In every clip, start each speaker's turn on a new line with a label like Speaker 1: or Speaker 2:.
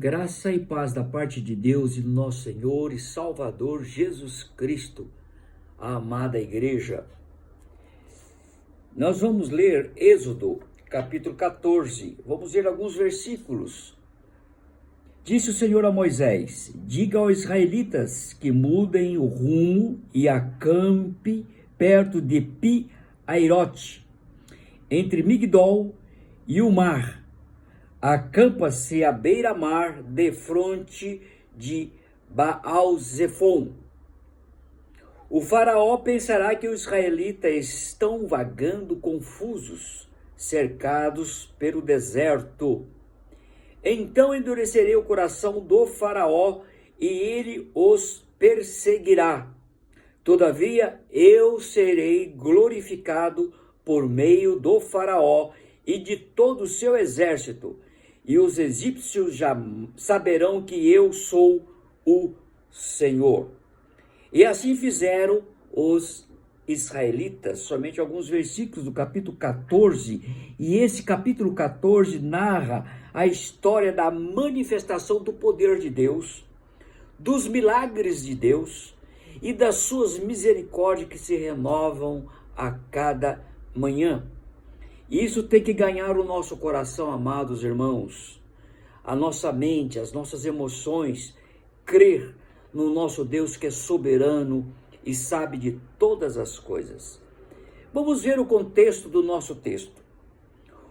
Speaker 1: Graça e paz da parte de Deus e do nosso Senhor e Salvador Jesus Cristo, a amada igreja. Nós vamos ler Êxodo, capítulo 14. Vamos ler alguns versículos. Disse o Senhor a Moisés: diga aos israelitas que mudem o rumo e acampe perto de Pi-Hairote, entre Migdol e o mar. Acampa-se à beira-mar, defronte de Baal-Zefon. O faraó pensará que os israelitas estão vagando confusos, cercados pelo deserto. Então endurecerei o coração do faraó e ele os perseguirá. Todavia eu serei glorificado por meio do faraó e de todo o seu exército, e os egípcios já saberão que eu sou o Senhor. E assim fizeram os israelitas. Somente alguns versículos do capítulo 14, e esse capítulo 14 narra a história da manifestação do poder de Deus, dos milagres de Deus e das suas misericórdias que se renovam a cada manhã. Isso tem que ganhar o nosso coração, amados irmãos, a nossa mente, as nossas emoções, crer no nosso Deus que é soberano e sabe de todas as coisas. Vamos ver o contexto do nosso texto.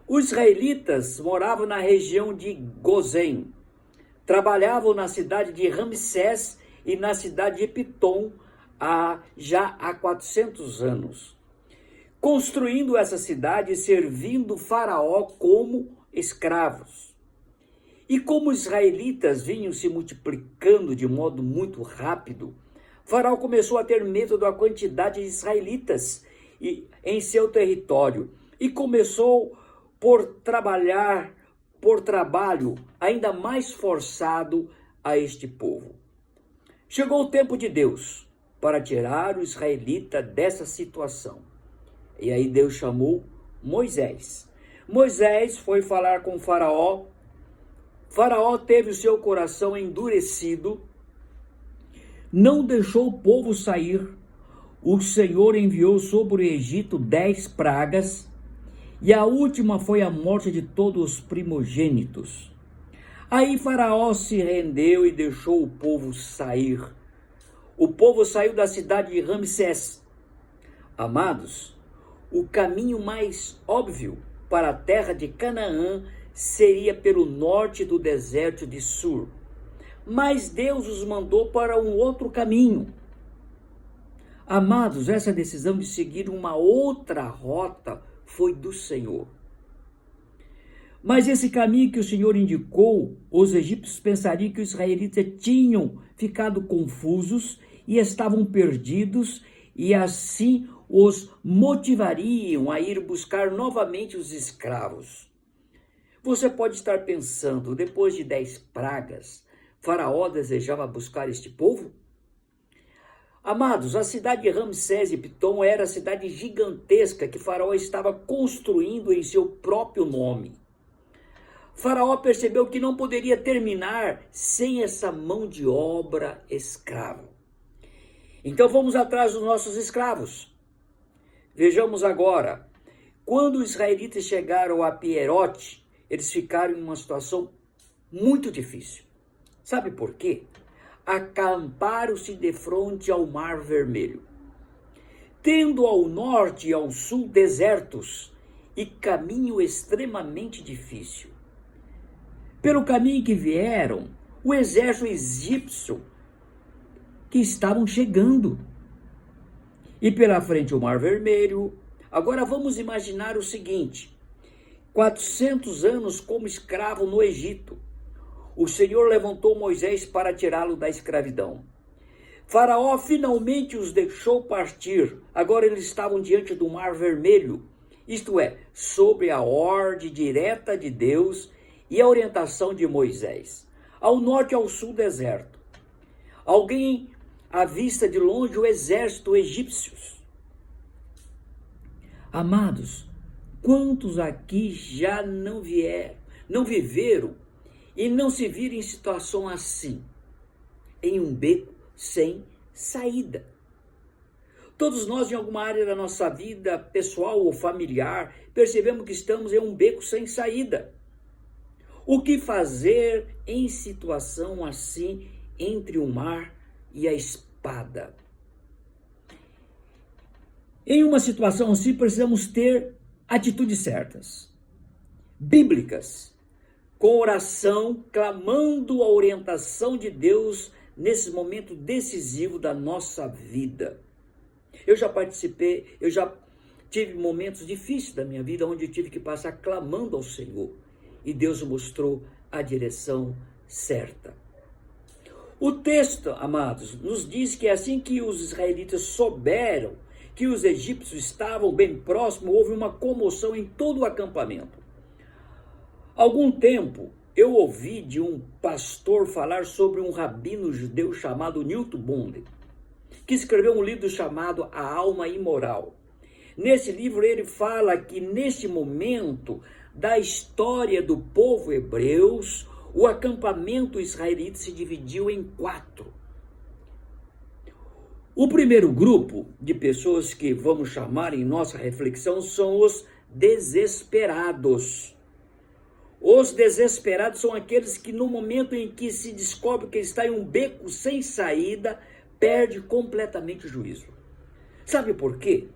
Speaker 1: Os israelitas moravam na região de Gozém, trabalhavam na cidade de Ramsés e na cidade de Pitom já há 400 anos. Construindo essa cidade e servindo Faraó como escravos. E como os israelitas vinham se multiplicando de modo muito rápido, Faraó começou a ter medo da quantidade de israelitas em seu território e começou por trabalho ainda mais forçado a este povo. Chegou o tempo de Deus para tirar o israelita dessa situação. E aí Deus chamou Moisés. Moisés foi falar com Faraó. Faraó teve o seu coração endurecido, não deixou o povo sair. O Senhor enviou sobre o Egito 10 pragas, e a última foi a morte de todos os primogênitos. Aí Faraó se rendeu e deixou o povo sair. O povo saiu da cidade de Ramsés. Amados, o caminho mais óbvio para a terra de Canaã seria pelo norte do deserto de Sur. Mas Deus os mandou para um outro caminho. Amados, essa decisão de seguir uma outra rota foi do Senhor. Mas esse caminho que o Senhor indicou, os egípcios pensariam que os israelitas tinham ficado confusos e estavam perdidos, e assim os motivariam a ir buscar novamente os escravos. Você pode estar pensando, depois de 10 pragas, Faraó desejava buscar este povo? Amados, a cidade de Ramsés e Pitom era a cidade gigantesca que Faraó estava construindo em seu próprio nome. Faraó percebeu que não poderia terminar sem essa mão de obra escrava. Então vamos atrás dos nossos escravos. Vejamos agora, quando os israelitas chegaram a Pi-Hairote, eles ficaram em uma situação muito difícil. Sabe por quê? Acamparam-se de frente ao Mar Vermelho, tendo ao norte e ao sul desertos e caminho extremamente difícil. Pelo caminho que vieram, o exército egípcio que estavam chegando. E pela frente o Mar Vermelho. Agora vamos imaginar o seguinte: 400 anos como escravo no Egito. O Senhor levantou Moisés para tirá-lo da escravidão. Faraó finalmente os deixou partir. Agora eles estavam diante do Mar Vermelho, isto é, sob a ordem direta de Deus e a orientação de Moisés. Ao norte e ao sul, deserto. Alguém avista de longe o exército egípcio. Amados, quantos aqui já não viveram e não se vire em situação assim, em um beco sem saída. Todos nós, em alguma área da nossa vida, pessoal ou familiar, percebemos que estamos em um beco sem saída. O que fazer em situação assim, entre o mar e a espada? Em uma situação assim, precisamos ter atitudes certas, bíblicas, com oração, clamando a orientação de Deus nesse momento decisivo da nossa vida. Eu já tive momentos difíceis da minha vida onde eu tive que passar clamando ao Senhor e Deus mostrou a direção certa. O texto, amados, nos diz que assim que os israelitas souberam que os egípcios estavam bem próximos, houve uma comoção em todo o acampamento. Algum tempo eu ouvi de um pastor falar sobre um rabino judeu chamado Newton Bonde, que escreveu um livro chamado A Alma Imoral. Nesse livro ele fala que neste momento da história do povo hebreus, o acampamento israelita se dividiu em 4. O primeiro grupo de pessoas que vamos chamar em nossa reflexão são os desesperados. Os desesperados são aqueles que no momento em que se descobre que está em um beco sem saída, perde completamente o juízo. Sabe por quê?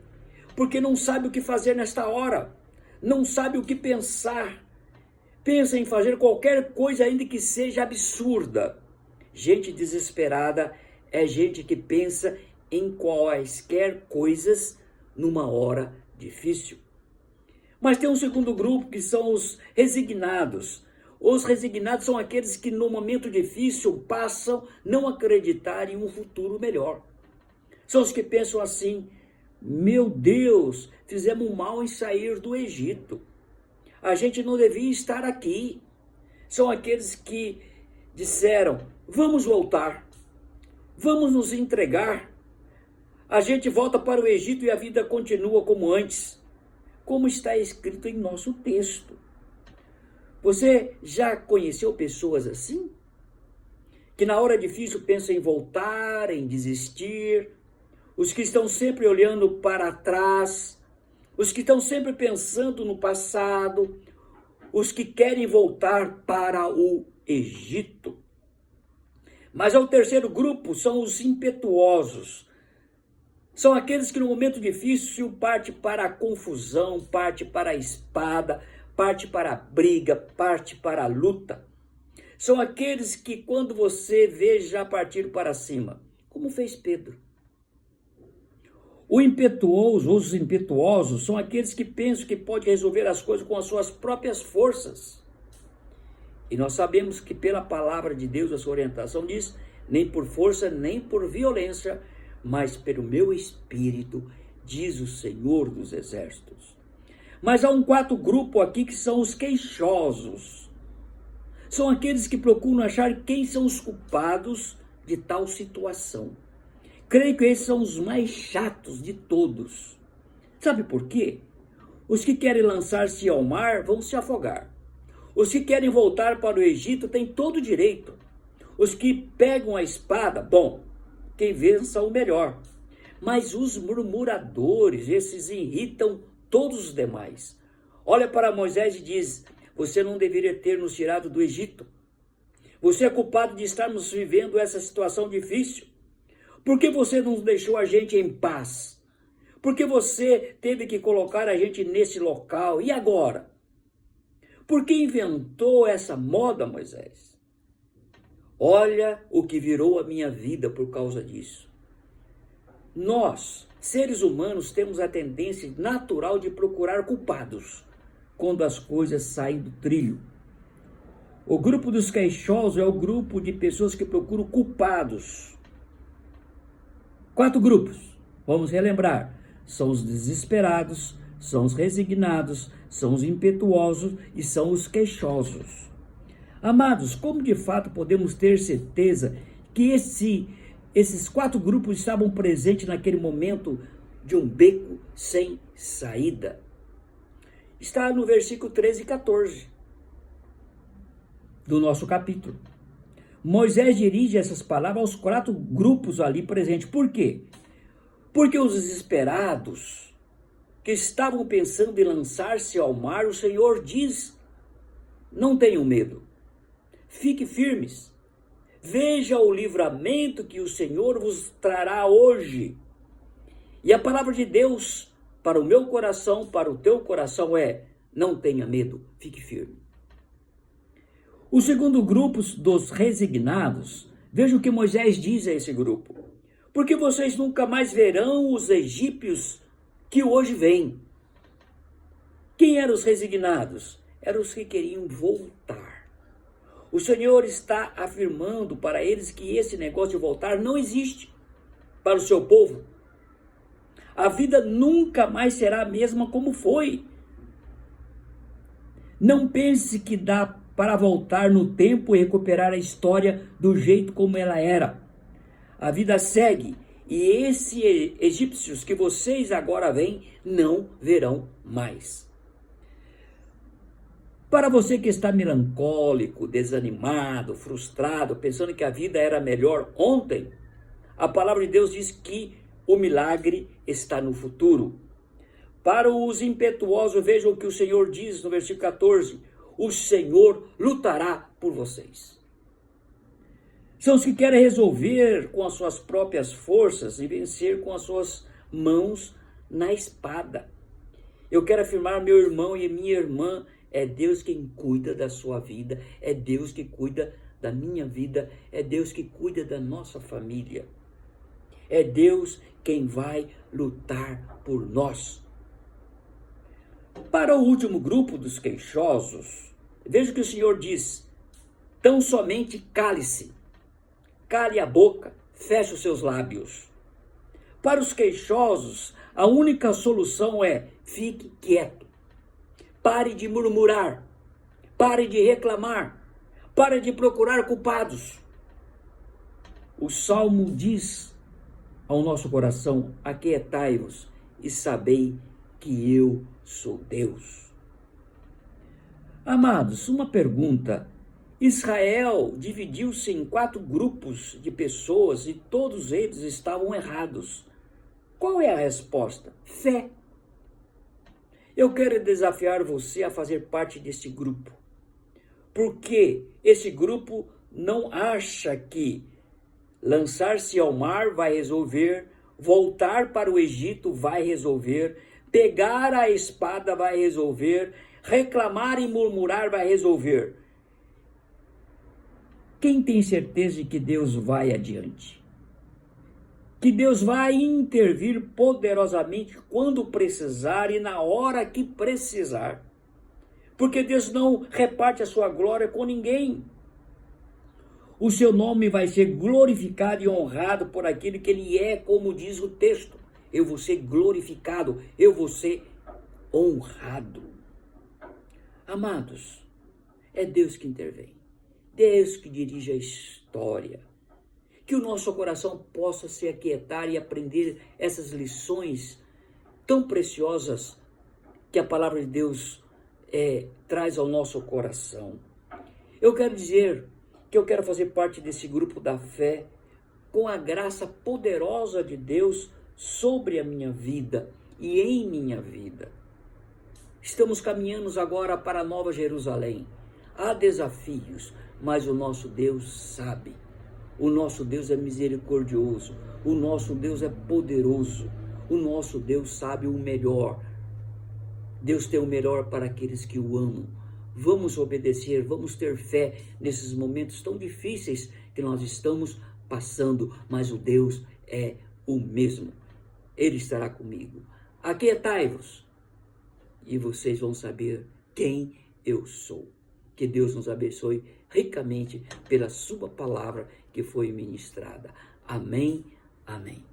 Speaker 1: Porque não sabe o que fazer nesta hora, não sabe o que pensar, pensa em fazer qualquer coisa ainda que seja absurda. Gente desesperada é gente que pensa em quaisquer coisas numa hora difícil. Mas tem um segundo grupo que são os resignados. Os resignados são aqueles que no momento difícil passam não acreditar em um futuro melhor. São os que pensam assim: meu Deus, fizemos mal em sair do Egito. A gente não devia estar aqui. São aqueles que disseram: vamos voltar, vamos nos entregar. A gente volta para o Egito e a vida continua como antes, como está escrito em nosso texto. Você já conheceu pessoas assim? Que na hora difícil pensam em voltar, em desistir, os que estão sempre olhando para trás, os que estão sempre pensando no passado, os que querem voltar para o Egito. Mas o terceiro grupo são os impetuosos. São aqueles que no momento difícil parte para a confusão, parte para a espada, parte para a briga, parte para a luta. São aqueles que quando você vê já partir para cima, como fez Pedro. Os impetuosos são aqueles que pensam que pode resolver as coisas com as suas próprias forças. E nós sabemos que pela palavra de Deus, a sua orientação diz: nem por força, nem por violência, mas pelo meu espírito, diz o Senhor dos Exércitos. Mas há um quarto grupo aqui que são os queixosos. São aqueles que procuram achar quem são os culpados de tal situação. Creio que esses são os mais chatos de todos. Sabe por quê? Os que querem lançar-se ao mar vão se afogar. Os que querem voltar para o Egito têm todo o direito. Os que pegam a espada, bom, quem vença o melhor. Mas os murmuradores, esses irritam todos os demais. Olha para Moisés e diz: você não deveria ter nos tirado do Egito. Você é culpado de estarmos vivendo essa situação difícil. Por que você não deixou a gente em paz? Por que você teve que colocar a gente nesse local? E agora? Por que inventou essa moda, Moisés? Olha o que virou a minha vida por causa disso. Nós, seres humanos, temos a tendência natural de procurar culpados quando as coisas saem do trilho. O grupo dos queixosos é o grupo de pessoas que procuram culpados. 4 grupos, vamos relembrar: são os desesperados, são os resignados, são os impetuosos e são os queixosos. Amados, como de fato podemos ter certeza que esses 4 grupos estavam presentes naquele momento de um beco sem saída? Está no versículo 13 e 14. do nosso capítulo. Moisés dirige essas palavras aos 4 grupos ali presentes. Por quê? Porque os desesperados que estavam pensando em lançar-se ao mar, o Senhor diz: não tenham medo, fiquem firmes, veja o livramento que o Senhor vos trará hoje. E a palavra de Deus para o meu coração, para o teu coração é: não tenha medo, fique firme. O segundo grupo dos resignados, veja o que Moisés diz a esse grupo: porque vocês nunca mais verão os egípcios que hoje vêm. Quem eram os resignados? Eram os que queriam voltar. O Senhor está afirmando para eles que esse negócio de voltar não existe para o seu povo. A vida nunca mais será a mesma como foi. Não pense que dá para voltar no tempo e recuperar a história do jeito como ela era. A vida segue e esses egípcios que vocês agora veem não verão mais. Para você que está melancólico, desanimado, frustrado, pensando que a vida era melhor ontem, a palavra de Deus diz que o milagre está no futuro. Para os impetuosos, vejam o que o Senhor diz no versículo 14: o Senhor lutará por vocês. São os que querem resolver com as suas próprias forças e vencer com as suas mãos na espada. Eu quero afirmar, meu irmão e minha irmã, é Deus quem cuida da sua vida, é Deus que cuida da minha vida, é Deus que cuida da nossa família. É Deus quem vai lutar por nós. Para o último grupo dos queixosos, veja o que o Senhor diz: tão somente cale-se, cale a boca, feche os seus lábios. Para os queixosos, a única solução é: fique quieto, pare de murmurar, pare de reclamar, pare de procurar culpados. O Salmo diz ao nosso coração: aquietai-vos e sabei que eu sou Deus. Amados, uma pergunta: Israel dividiu-se em 4 grupos de pessoas e todos eles estavam errados. Qual é a resposta? Fé. Eu quero desafiar você a fazer parte desse grupo, porque esse grupo não acha que lançar-se ao mar vai resolver, voltar para o Egito vai resolver, pegar a espada vai resolver, reclamar e murmurar vai resolver. Quem tem certeza de que Deus vai adiante? Que Deus vai intervir poderosamente quando precisar e na hora que precisar. Porque Deus não reparte a sua glória com ninguém. O seu nome vai ser glorificado e honrado por aquele que ele é, como diz o texto. Eu vou ser glorificado, eu vou ser honrado. Amados, é Deus que intervém, Deus que dirige a história. Que o nosso coração possa se aquietar e aprender essas lições tão preciosas que a palavra de Deus traz ao nosso coração. Eu quero dizer que eu quero fazer parte desse grupo da fé com a graça poderosa de Deus sobre a minha vida e em minha vida. Estamos caminhando agora para a Nova Jerusalém. Há desafios, mas o nosso Deus sabe. O nosso Deus é misericordioso. O nosso Deus é poderoso. O nosso Deus sabe o melhor. Deus tem o melhor para aqueles que o amam. Vamos obedecer, vamos ter fé nesses momentos tão difíceis que nós estamos passando, mas o Deus é o mesmo. Ele estará comigo. Aquietai-vos e vocês vão saber quem eu sou. Que Deus nos abençoe ricamente pela sua palavra que foi ministrada. Amém, amém.